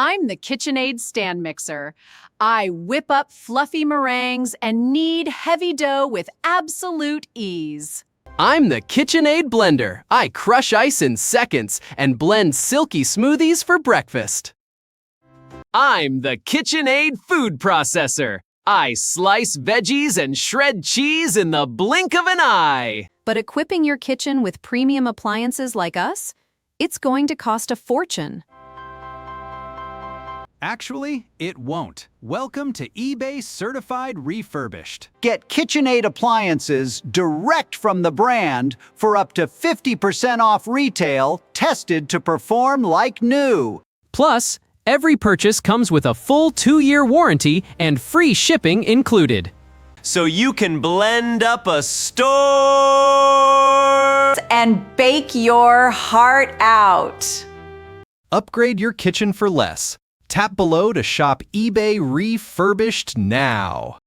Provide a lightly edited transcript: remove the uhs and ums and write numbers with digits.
I'm the KitchenAid Stand Mixer. I whip up fluffy meringues and knead heavy dough with absolute ease. I'm the KitchenAid Blender. I crush ice in seconds and blend silky smoothies for breakfast. I'm the KitchenAid Food Processor. I slice veggies and shred cheese in the blink of an eye. But equipping your kitchen with premium appliances like us, it's going to cost a fortune. Actually, it won't. Welcome to eBay Certified Refurbished. Get KitchenAid appliances direct from the brand for up to 50% off retail, tested to perform like new. Plus, every purchase comes with a full 2-year warranty and free shipping included. So you can blend up a store and bake your heart out. Upgrade your kitchen for less. Tap below to shop eBay Refurbished now.